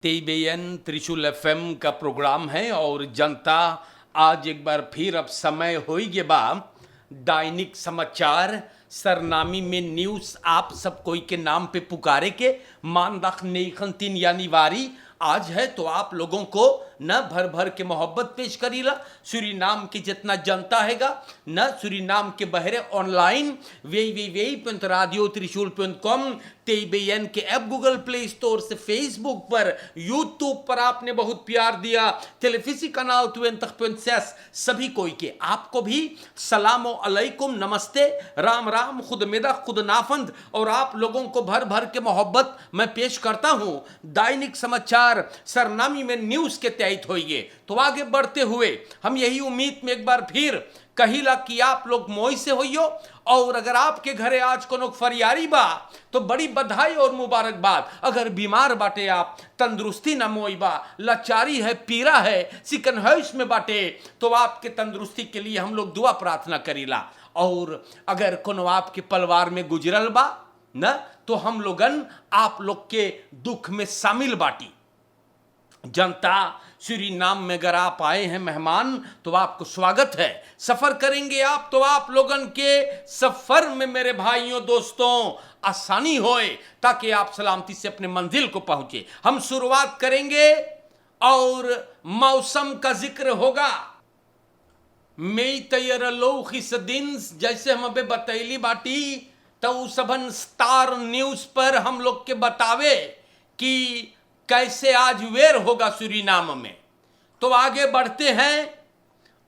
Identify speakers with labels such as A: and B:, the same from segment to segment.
A: TBN त्रिशूल FM का programme है और जनता आज एक बार फिर अब समय होई गे बा दैनिक समाचार सरनामी में न्यूज़ आप सब कोई के नाम पे पुकारे के मानदाख नेखन तीन यानी वारी आज है तो आप लोगों को न भर भर के मोहब्बत पेश करीला सूरीनाम की जितना जनता हैगा न सूरीनाम के बहरे ऑनलाइन वे राडियो त्रिशूल.com TBN के ऐप गूगल प्ले स्टोर से फेसबुक पर यूट्यूब पर आपने बहुत प्यार दिया टेलीविजन कनाल 20.6 सभी कोई के आपको भी सलामो अलैकुम नमस्ते राम राम खुद मेदा खुद नाफंद और आप लोगों को भर भर के मोहब्बत मैं पेश करता हूं दैनिक समाचार सरनामी में न्यूज़ के तहत होइए। तो आगे बढ़ते हुए हम यही उम्मीद में एक बार फिर कहिला कि आप लोग मोई से होइयो और अगर आपके घरे आज कोनो फरियारी बा तो बड़ी बधाई और मुबारकबाद। अगर बीमार बाटे आप तंदुरुस्ती ना मोई बा लाचारी है पीरा है सिकन हौस में बाटे तो आपके तंदुरुस्ती के लिए हम लोग दुआ प्रार्थना करीला। और अगर कोनो आपके परिवार में गुजरल बा न तो हम लोगन आप लोग के दुख में शामिल बाटी। जनता सूरीनाम में अगर आप आए हैं मेहमान तो आपको स्वागत है। सफर करेंगे आप तो आप लोगन के सफर में मेरे भाइयों दोस्तों आसानी होए ताकि आप सलामती से अपने मंजिल को पहुंचे। हम शुरुआत करेंगे और मौसम का जिक्र होगा। मई तैयार लोग इस दिन जैसे हम अबे बतैली बाटी तो सबन स्टार न्यूज पर हम लोग के बतावे कि कैसे आज वेर होगा सूरीनाम में। तो आगे बढ़ते हैं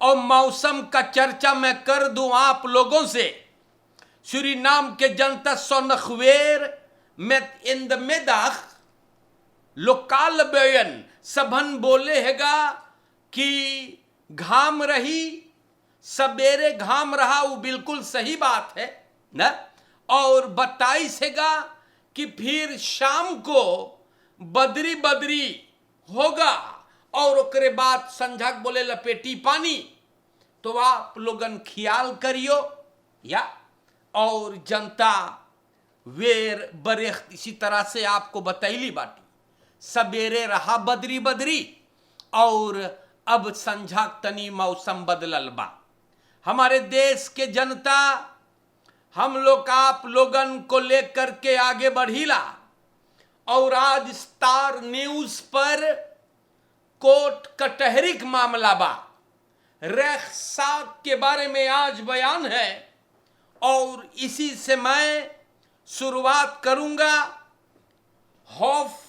A: और मौसम का चर्चा मैं कर दूं आप लोगों से। सूरीनाम के जनता सोनखवेर में इन द मेदाख लोकाल बयन सबन बोले हैगा कि घाम रही सवेरे घाम रहा वो बिल्कुल सही बात है ना। और 22 हैगा कि फिर शाम को बदरी बदरी होगा और ओकरे बाद संझक बोले लपेटी पानी। तो आप लोगन ख्याल करियो या और जनता वेर बरेख इसी तरह से आपको बतैली बाटी सवेरे रहा बदरी बदरी और अब संझक तनी मौसम बदलल बा। हमारे देश के जनता हम लोग आप लोगन को लेकर के आगे बढ़ीला और आज स्टार न्यूज पर कोर्ट कटहरी का मामला बा रेख साग के बारे में आज बयान है और इसी से मैं शुरुआत करूंगा। हॉफ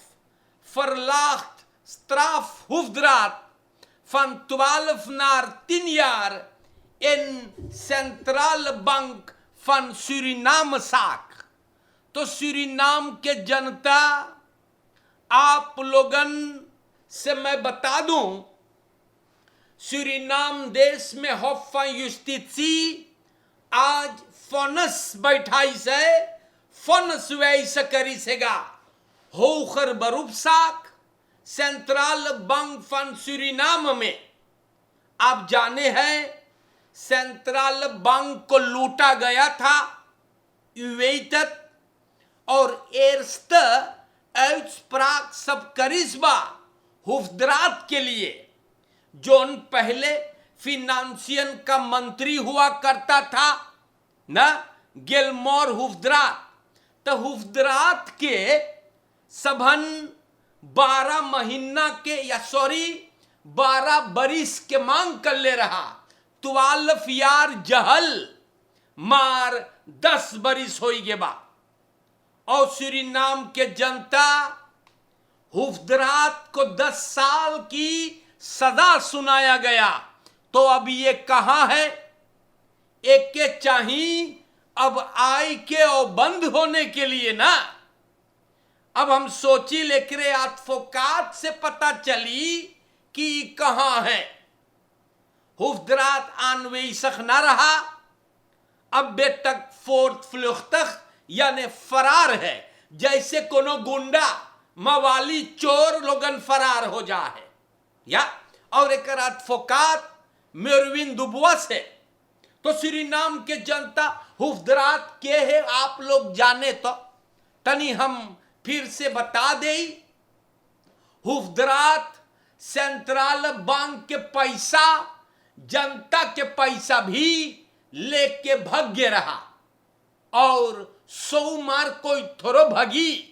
A: फरलाख्त स्ट्राफ हुफ्दरात van 12 naar 10 jaar in Centrale Bank van Suriname zaak। तो सूरीनाम के जनता आप लोगन से मैं बता दूं सूरीनाम देश में होफ युस्टिसी आज फोनस बैठाई से फोनस वैसे करी सेगा होखर बरूप साक सेंट्रल बैंक फन सूरीनाम में। आप जाने हैं सेंट्रल बैंक को लूटा गया था युवेतत और एर्स्ट प्राक सब करिश्मा हुफ्दरात के लिए जोन पहले फिनांसियन का मंत्री हुआ करता था ना गिलमोर हुफ्दरात। तो हुफ्दरात के सबन 12 महीना के या 12 बरिस के मांग कर ले रहा 12 यार जहल मार 10 बरिस हो गए बा। और सूरीनाम के जनता हुफ्दरात को 10 साल की सजा सुनाया गया। तो अब ये कहां है एक के चाहिए अब आय के और बंद होने के लिए ना। अब हम सोची लेकरे एडवोकेट से पता चली कि कहां है हुफ्दरात आनवेशक ना रहा अब बेतक फोर्थ फ्लुख्तख यानी फरार है जैसे कोनो गुंडा मवाली चोर लोगन फरार हो जा है या और एक एडवोकेट मेरविन दुबुआ से। तो सूरीनाम के जनता हुफ्दरात के है आप लोग जाने तो तनी हम फिर से बता दें। हुफदरात सेंट्रल बैंक के पैसा, जनता के पैसा भी लेके भाग्य रहा। और सोमवार कोई थोड़ो भगी,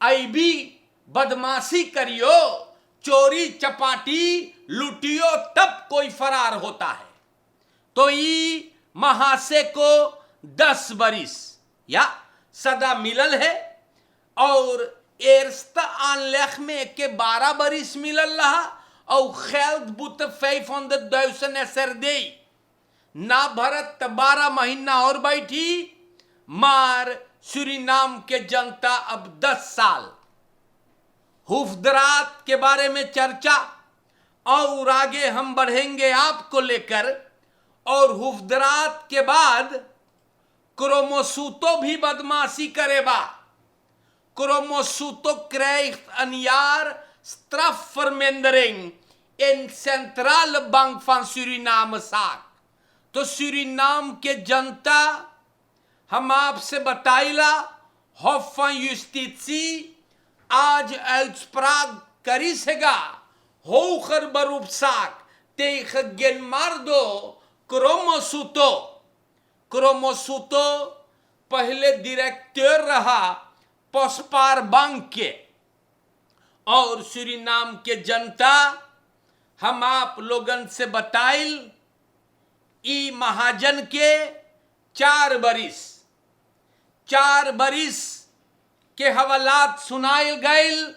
A: भी बदमाशी करियो, चोरी चपाटी लुटियो, तब कोई फरार होता है। तो ई महाशय को 10 बरिस या सदा मिलल है, और एरस्ता आनलेख में के 12 बरिस मिलल रहा, और खेल्द बुत 500,000 एसर दे ना भरत 12 महीना और बैठी। मार सूरीनाम के जनता अब 10 साल हुफदरात के बारे में चर्चा, और आगे हम बढ़ेंगे आपको लेकर। और हुफदरात के बाद क्रोमोसूतो भी बदमाशी करेबा। क्रोमोसूतो krijgt een jaar strafvermindering in Centrale Bank van Suriname zaak। तो सूरीनाम के जनता, हम आपसे बताइला, Hof van Justitie आज uitspraak करीसेगा hoger beroepszaak tegen Genmardo क्रोमोसूतो। क्रोमोसूतो पहले डायरेक्टर रहा पोस्पार बैंक के। और सूरीनाम के जनता, हम आप लोगन से बताइल, ई महाजन के 4 बरिस के हवालात सुनाइल गईल,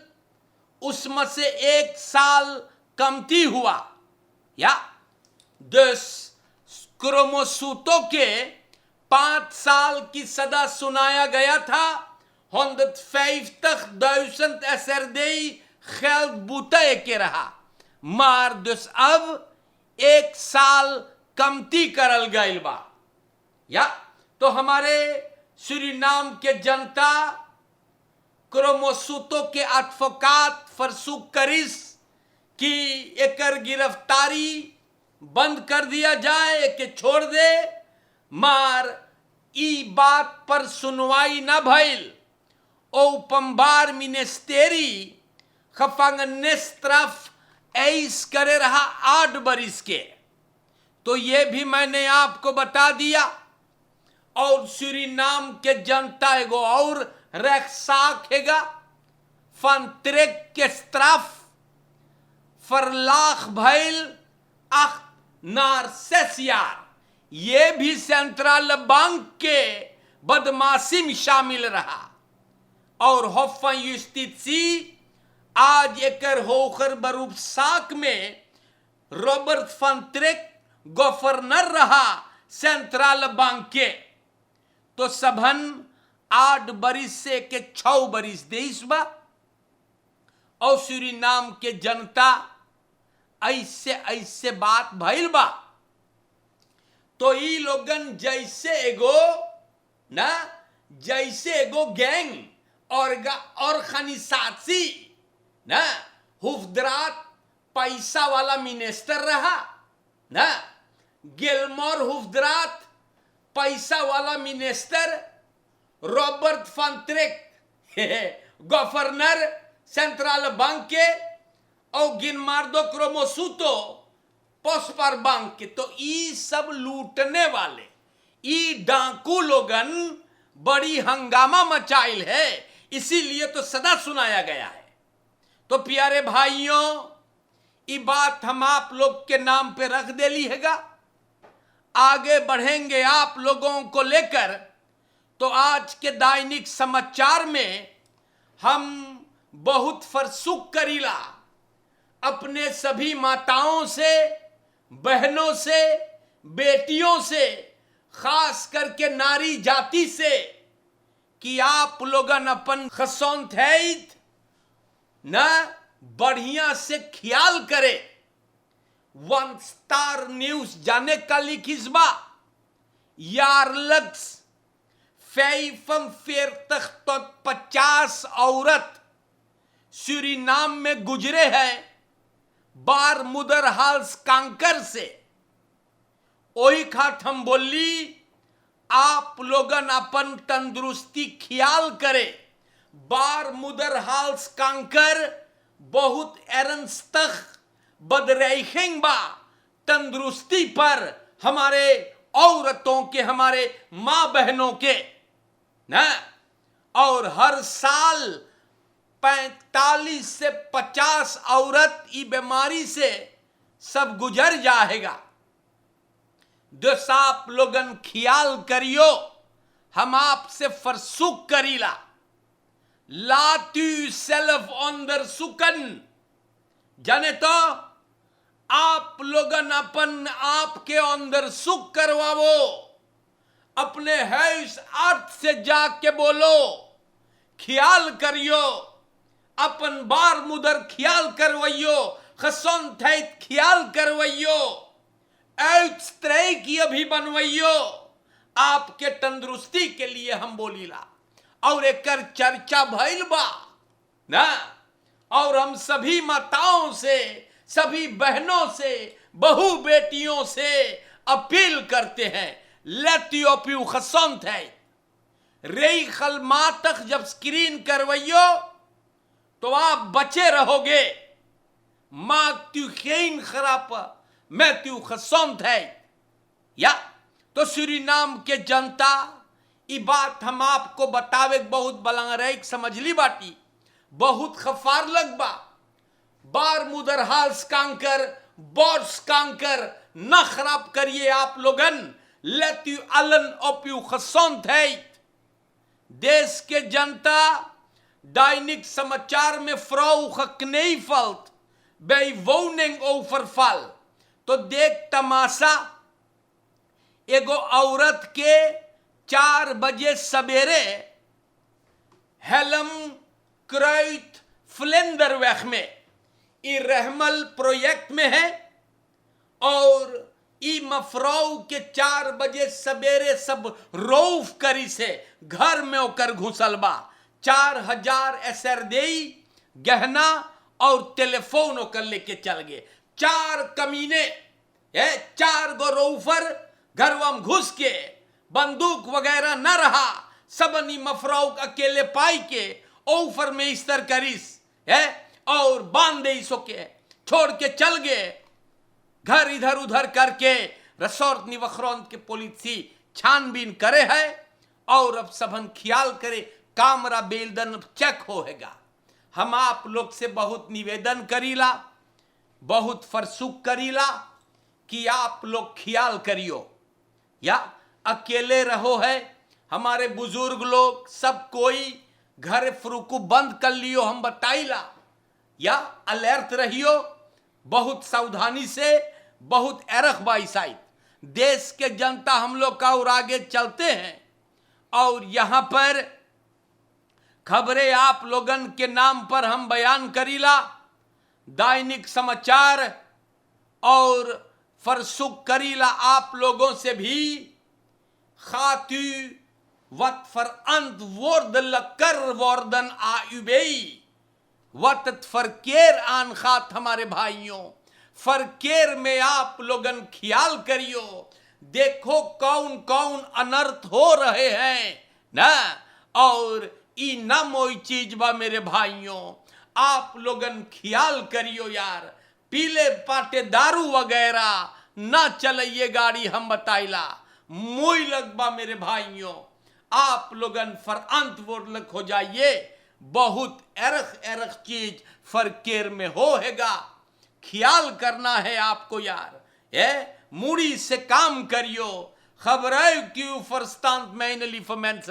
A: उसमें से 1 साल कमती हुआ। या 10 क्रोमोसूतो के 5 साल की सजा सुनाया गया था। 150,000 SRD geld boete के रहा, maar dus अब 1 साल कमती करल गईल बा। या तो हमारे सूरीनाम के जनता क्रोमोसूतो के एडवोकेट फरसूख करिस कि एकर गिरफ्तारी बंद कर दिया जाए कि छोड़ दे, मार ई बात पर सुनवाई न भइल। ओपनबार मिनिस्टेरी gevangenisstraf ऐस करे रहा 8 बरिस के। तो ये भी मैंने आपको बता दिया। और सूरीनाम के जनता एगो और rechtszaak हैगा, van trek के straf verlaag भइल 8 naar 6 jaar। ये भी सेंट्रल बैंक के बदमाशी में शामिल रहा। और Hof van Justitie आज एकर होकर beroepszaak में रॉबर्ट van ट्रेक गवर्नर रहा सेंट्रल बैंक के। तो सबन 8 बरिस से के 6 बरिस देश बा। और सूरीनाम के जनता ऐसे बात भइल बा। तो ई लोगन जैसे एगो गैंग और खनिसासी ना, हुफदरात पैसा वाला मिनिस्टर रहा ना, गिलमोर हुफदरात पैसा वाला मिनिस्टर, रॉबर्ट van ट्रेक गवर्नर सेंट्रल बैंक के, और गिलमार्डो क्रोमोसूतो पोस्पार बैंक के। तो ई सब लूटने वाले, ई डाकू लोगन बड़ी हंगामा मचाइल है, इसीलिए तो सदा सुनाया गया है। तो प्यारे भाइयों, ये बात हम आप लोग के नाम पे रख देली हैगा। आगे बढ़ेंगे आप लोगों को लेकर। तो आज के दैनिक समाचार में हम बहुत फरसुख करीला अपने सभी माताओं से, बहनों से, बेटियों से, खास करके नारी जाति से, कि आप लोगन अपन खसौंत है न बढ़िया से ख्याल करे। 1 स्टार न्यूज जाने का लिखिसबा यारलक्स 45 tot 50 औरत सूरीनाम में गुजरे हैं बारमुदरहाल्स कांकर से। ओही खात हम बोली, आप लोगन अपन तंदुरुस्ती ख्याल करे। बारमुदरहाल्स कांकर बहुत एरंस्तख बदरेखिंग बा तंदुरुस्ती पर हमारे औरतों के, हमारे मां बहनों के ना। और हर साल 45 से 50 औरत ई बीमारी से सब गुजर जाएगा। दस आप लोगन ख्याल करियो, हम आपसे फरसुक करीला, लातू सेल्फ ऑन सुकन जाने तो आप लोगन अपन आप के अंदर सुख करवावो, अपने है इस अर्थ से जाके बोलो, ख्याल करियो, अपन बार मुदर ख्याल करवाइयो, खसन थे ख्याल करवाइयो, की अभी बनवाइयो, आपके तंदुरुस्ती के लिए हम बोलीला। और एक चर्चा भइल बा ना, और हम सभी माताओं से, सभी बहनों से, बहू बेटियों से अपील करते हैं, लेतियोपियो खसंत है रेई खलमा तक जब स्क्रीन करवाइयो तो आप बचे रहोगे। मां त्यू खेन खराब मैं त्यू खसंत है या तो सूरीनाम के जनता ये बात हम आपको बतावे बहुत बलंगरेक समझ ली बाटी, बहुत खफार लग बा, बार मुदर हाल्स कांकर बॉर्स कांकर न खराब करिए आप लोगन, लेत्यू अलन ओप्यू खसंत है। देश के जनता दैनिक समाचार में फ्राउ खकनेई फल्त बे वोनिंग ओफरफल तो देख तमाशा, एगो औरत के 4 बजे सवेरे हेलम क्राइट फ्लेंडरवेख में ई रहमल प्रोजेक्ट में है, और ई मफराउ के 4 बजे सवेरे सब रौफ करी से घर में ओकर घुसल बा। 4000 एसरदेई गहना और टेलीफोन ओकर लेके चल गए। 4 कमीने 4 गो रौफर घरवा में घुस के, बंदूक वगैरह न रहा, सबनी मफराउ अकेले पाई के ओफर में इस्तर करीस है और बांध दे सोके छोड़ के चल गए। घर इधर उधर करके रसोर्ट निवखरौन के पुलिस छानबीन करे है, और अब सबन ख्याल करे कामरा बेलदन चेक होएगा। हम आप लोग से बहुत निवेदन करीला, बहुत फरसुक करीला कि आप लोग ख्याल करियो, या अकेले रहो है। हमारे बुजुर्ग लोग सब कोई घर फ्रुकु बंद कर लियो, हम बताइला, या अलर्ट रहियो, बहुत सावधानी से, बहुत एरख बाईसाई। देश के जनता हम लोग का और आगे चलते हैं, और यहां पर खबरें आप लोगन के नाम पर हम बयान करीला, दैनिक समाचार और फरसुक करीला आप लोगों से भी। खातू वत फर अंत वर्द लकर वर्दन आयुबेई वत फरकेर आन खात हमारे भाइयों, फरकेर में आप लोगन ख्याल करियो, देखो कौन कौन अनर्थ हो रहे हैं ना, और ई न मोई चीज बा मेरे भाइयों, आप लोगन ख्याल करियो यार, पीले पाटे दारू वगैरह ना चलाइए गाड़ी, हम बताइला मोई लगबा मेरे भाइयों, आप लोगन फरअंत वोडलक हो जाइए, बहुत एरख एरख चीज फरकेर में होएगा, ख्याल करना है आपको यार, मुड़ी से काम करियो। खबरें क्यों फरस्तांत मैनली फमेंस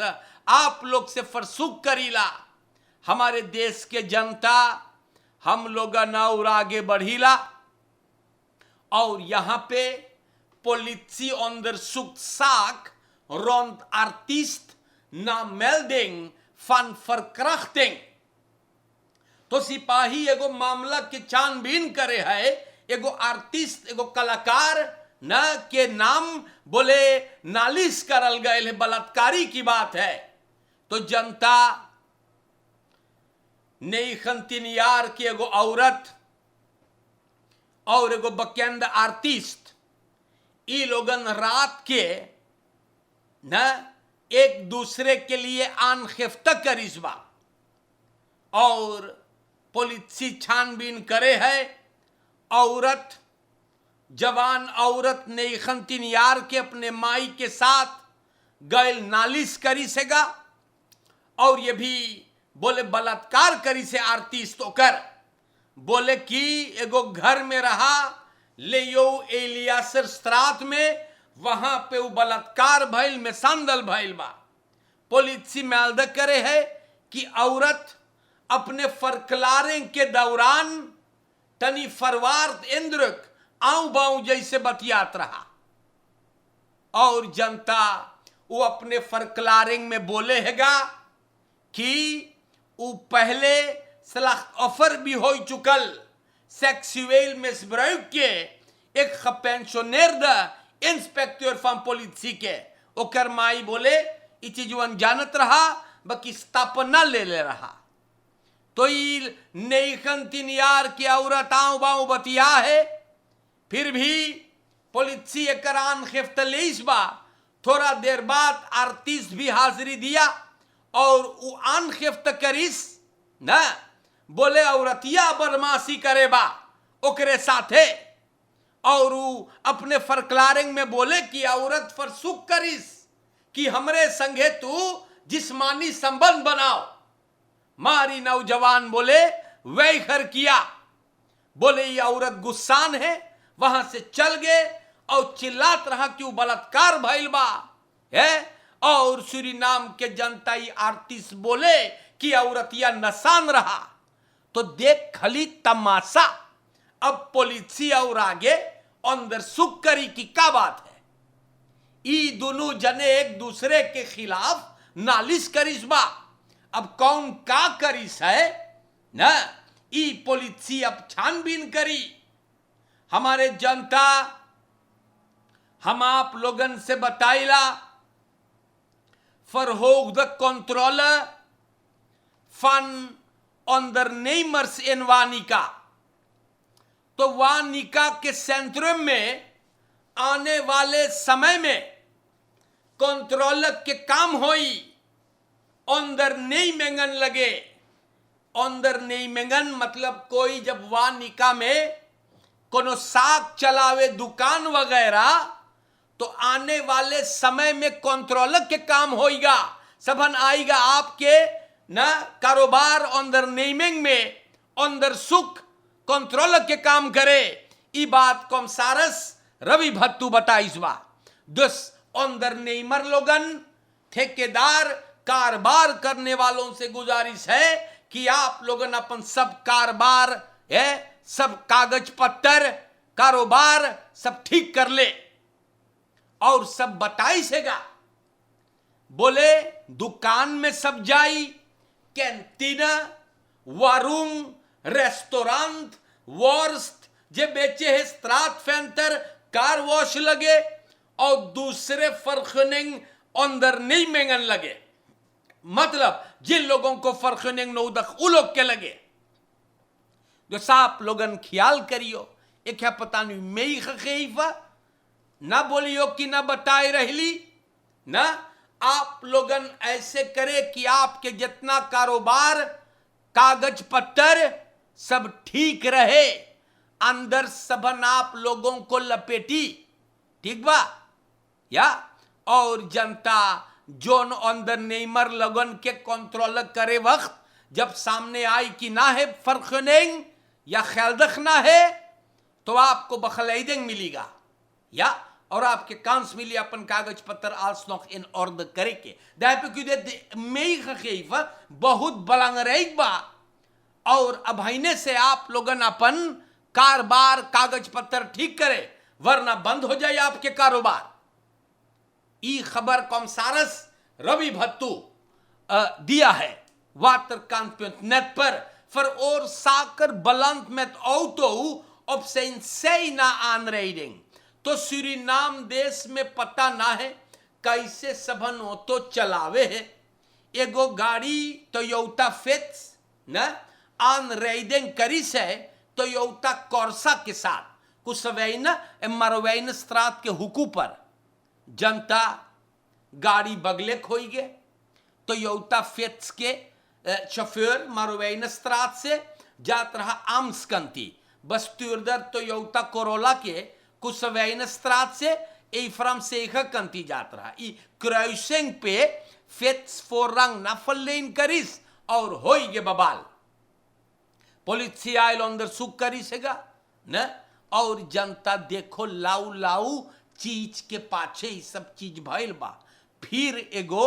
A: आप लोग से फरसुक करीला, हमारे देश के जनता हम लोग और आगे बढ़ीला, और यहां पे पॉलिसी अंदर सुख साक रोंद आर्टिस्ट ना मेल्डिंग फन फरक्रख्टिंग, तो सिपाही एगो मामला के छानबीन करे है, एगो आर्टिस्ट एगो कलाकार न के नाम बोले नालिश करल गए है, बलात्कारी की बात है, तो जनता नई खंतिनियार की एगो औरत और एगो बकेंद आर्टिस्ट ई लोगन रात के न एक दूसरे के लिए आन खिफ्ता करिसबा, और पुलिस छानबीन करे है। औरत, जवान औरत ने खंतिन यार के अपने माई के साथ गैल नालिश करी सेगा और ये भी बोले बलात्कार करी से आरती स्तोकर बोले कि एगो घर में रहा ले यो एलियासर स्त्रात में, वहां पे वो बलात्कार भइल में सांदल भइल बा। पुलिस मालदा करे है कि औरत अपने फरकलारे के दौरान तनी फरवार इंद्रक आऊ बाऊ जैसे बतियात रहा और जनता वो अपने फरकलारिंग में बोले हैगा कि वो पहले सलाह ऑफर भी हो चुकल सेक्सुअल मिसब्राइव के एक pensioner the inspector form police के ओकर माई बोले ई चीजवन जानत रहा बाकी स्थापना ले रहा तो नईखन तीन यार की औरत आऊ बाऊ बतिया है। फिर भी पुलिस एकरान खिफ्तलीस बा। थोड़ा देर बाद आर्टिस्ट भी हाजिरी दिया और वो आन खिफ्त करिस न बोले औरतिया बदमाशी करे बा ओकरे साथे और वो अपने फरकलारिंग में बोले कि औरत फरसुक करिस कि हमरे संगे तू जिस्मानी संबंध बनाओ। मारी नौजवान बोले वही खर किया। बोले ये औरत गुस्सान है, वहां से चल गए और चिल्लात रहा कि वो बलात्कार भइल बा है। और सूरीनाम के जनता आर्टिस्ट बोले कि औरतिया नसान रहा। तो देख खली तमाशा। अब पुलिस और आगे अंदर सुख करी की क्या बात है। ई दोनों जने एक दूसरे के खिलाफ नालिश करिस बा। अब कौन का करिस है ना, ई पुलिस अब छानबीन करी। हमारे जनता हम आप लोगन से बताइला फरहोग द कंट्रोलर फन अंदर नेमर्स इन वानिका। तो वानिका के सेंट्रम में आने वाले समय में कंट्रोलर के काम होई अंदर नहीं मेंगन लगे। अंदर नहीं मेंगन मतलब कोई जब वानिका में कोनो साग चलावे दुकान वगैरह तो आने वाले समय में कंट्रोलर के काम होएगा। सबन आएगा आपके ना कारोबार अंदर नेमिंग में अंदर सुख कंट्रोलर के काम करे। ई बात कमसारस रवि भत्तू बताइसवा। दस अंदर नेमर लोगन ठेकेदार कारोबार करने वालों से गुजारिश है कि आप लोगन अपन सब कारोबार है, सब कागज पत्तर कारोबार सब ठीक कर ले और सब बताई सेगा। बोले दुकान में सब जाई, कैंटीना, वारूम, रेस्टोरेंट, वर्स्ट जे बेचे है स्त्रात फेंतर, कार वॉश लगे और दूसरे फर्खनिंग अंदर नहीं मेंगन लगे। मतलब जिन लोगों को फर्खनिंग नौदख उ लोग के लगे। जो साप लोगन ख्याल करियो एक है पता नहीं मई खीफा ना बोलियो कि ना बताए रहली ना। आप लोगन ऐसे करे कि आपके जितना कारोबार कागज पत्तर सब ठीक रहे, अंदर सबन आप लोगों को लपेटी ठीक बा या। और जनता जोन अंदर नेमर लगन के कंट्रोल करे वक्त जब सामने आई कि ना है फर्खनिंग या खैलदख ना है तो आपको बखलैदिंग मिलेगा या और आपके कांस मिली अपन कागज पत्तर आल्स नॉक इन ऑर्डर करे के दापे कि मई खीफा बहुत बलंगरेक बा। और अभाइने से आप लोगन अपन कारोबार कागज पत्तर ठीक करे वरना बंद हो जाए आपके कारोबार। ई खबर कमसारस रवि भत्तू दिया है वाटर कांत नेट पर और साकर बलंत में औतो अब से ना आन रेडिंग। तो सूरीनाम देश में पता ना है कैसे सबन ऑटो चलावे है। एगो गाड़ी टोयोटा फिट्स ना आन रेडिंग करिस है टोयोटा कोर्सा के साथ कुछ मरवैन स्त्रात के हुकू पर जनता गाड़ी बगले खोई गए। टोयोटा फिट्स के शोफर मरवैन स्त्रात से जात रहा आमस्कंती बस्तुर्दर तो यौता कोरोला के कुछ वैनस्त्रात से ए फ्रम से कंती जात रहा ई क्राइसिंग पे फेट्स फोरंग नफलेन करिस और होइगे बबाल पोलिसिया अंदर सुख करिसेगा न और जनता देखो लाऊ लाऊ चीज के पाछे ही सब चीज भइल बा। फिर एगो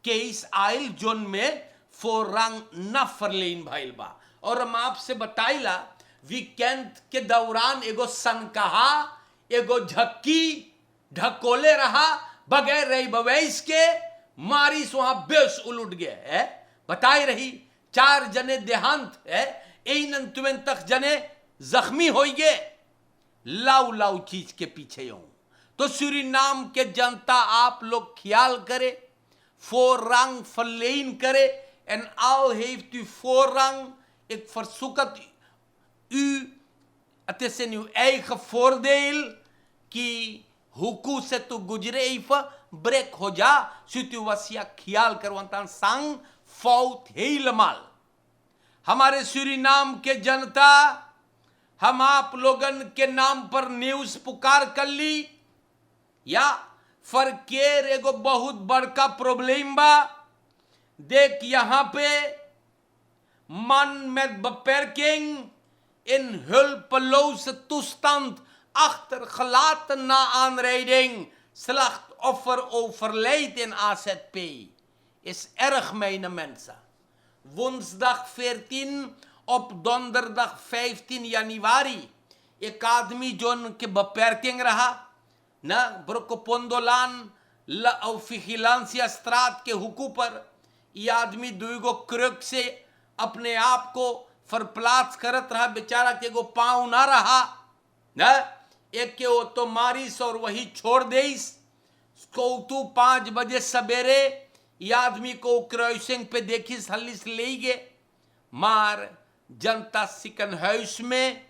A: केस आयल जोन में फोरंग नफलेन भइल बा और हम आपसे बताइला वीकेंड के दौरान एगो सनकहा एगो झक्की ढकोले रहा बगैर रही बवैस के मारिस वहां बेस उलट गए है बताई रही 4 जने देहांत है इन तक जने जख्मी हो गए लाऊ लाऊ चीज के पीछे हूं। तो सूरीनाम के जनता आप लोग ख्याल करे फोरंग फलेन करे एंड आओ heeft u voorrang ik verzoek het u het is in uw eigen voordeel कि हुकू से तू गुजरे इफ ब्रेक हो जा सितुवसिया ख्याल करवंतान संग फौत हेलमाल। हमारे सूरीनाम के जनता हम आप लोगन के नाम पर न्यूज पुकार कर ली या फरकेर एगो बहुत बड़का प्रॉब्लम बा। देख यहां पे मन में beperking in hulpeloze toestand achter gelatene aanrijding slachtoffer overlijdt in AZP is erg mijn mensen. Woensdag 14 op donderdag 15 januari एक आदमी जोन के beperking रहा ना ब्रोकोपोंडोलान फिलांसिया स्त्रात के हुकू पर यह आदमी दुईगो क्रुक से अपने आप को फरप्लास करत रहा बेचारा के गो पांव ना रहा ना एक के वो तो मारिस और वही छोड़ देस को तू 5 बजे सवेरे यह आदमी को क्रॉसिंग पे देखिस हल्लिस ले गए मार जनता सिकन हाउस में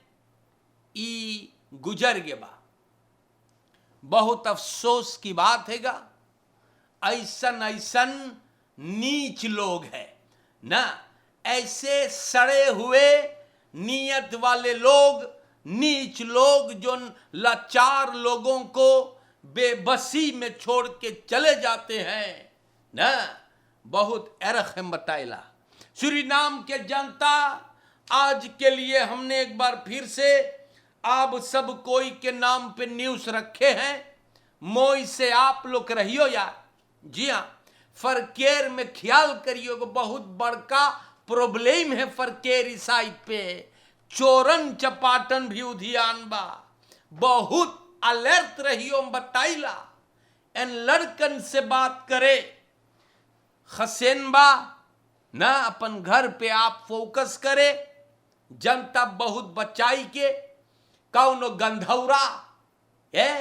A: ई गुजर गए बा। बहुत अफसोस की बात हैगा ऐसन ऐसन नीच लोग है ना ऐसे सड़े हुए नीयत वाले लोग नीच लोग जो लाचार लोगों को बेबसी में छोड़ के चले जाते हैं ना बहुत एरख है बताइला। सूरीनाम के जनता आज के लिए हमने एक बार फिर से आप सब कोई के नाम पे न्यूज रखे हैं मोई से आप लोग रहियो यार। जी हाँ फरकेर में ख्याल करियो बहुत बड़का प्रॉब्लम है फरकेर इस साइड पे चोरन चपाटन भी उधियान बा बहुत अलर्ट रहियो बताइला एन लड़कन से बात करे खसेन बा ना अपन घर पे आप फोकस करे जनता बहुत बचाई के कौनो गंधौरा है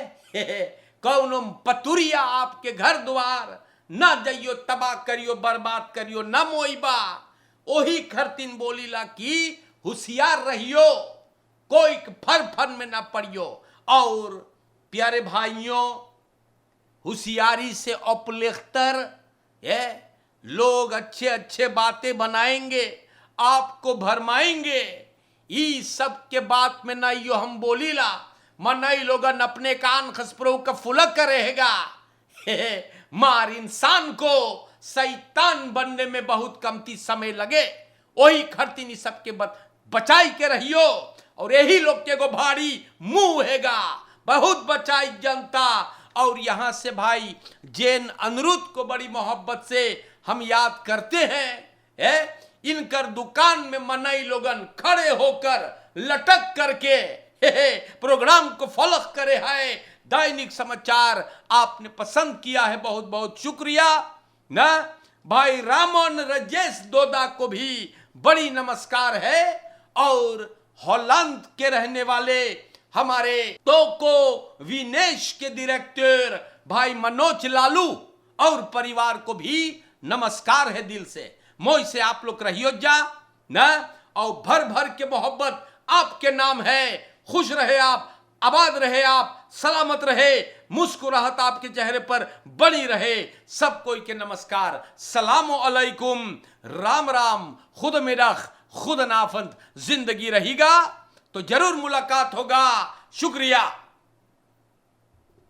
A: कौनो पतुरिया आपके घर द्वार ना जाइयो तबाह करियो बर्बाद करियो न मोइबा ओही खरतीन बोलीला कि होशियार रहियो कोई फर फर में ना पड़ियो। और प्यारे भाइयों होशियारी से अपलेख्तर है लोग अच्छे अच्छे बातें बनाएंगे आपको भरमाएंगे ई सब के बात में ना यो हम बोलीला मनई लोगन अपने कान खसप्रो का फुलक रहेगा मार इंसान को शैतान बनने में बहुत कमती समय लगे वही खरतीनी सबके बचाई के रहियो। और यही लोग के गो भारी मुंह हैगा बहुत बचाई जनता। और यहां से भाई जैन अनिरुद्ध को बड़ी मोहब्बत से हम याद करते हैं इनकर दुकान में मनई लोगन खड़े होकर लटक करके प्रोग्राम को फॉलो करे है। दैनिक समाचार आपने पसंद किया है बहुत बहुत शुक्रिया ना। भाई रामन राजेश दोदा को भी बड़ी नमस्कार है। और हॉलैंड के रहने वाले हमारे टोको विनेश के डायरेक्टर भाई मनोज लालू और परिवार को भी नमस्कार है दिल से। मोई से आप लोग रहियो जा ना और भर भर के मोहब्बत आपके नाम है। खुश रहे आप आबाद रहे आप सलामत रहे मुस्कुराहट आपके चेहरे पर बनी रहे। सब कोई के नमस्कार सलाम अलैकुम राम राम खुद में रख खुद नाफंद जिंदगी रहेगा तो जरूर मुलाकात होगा। शुक्रिया।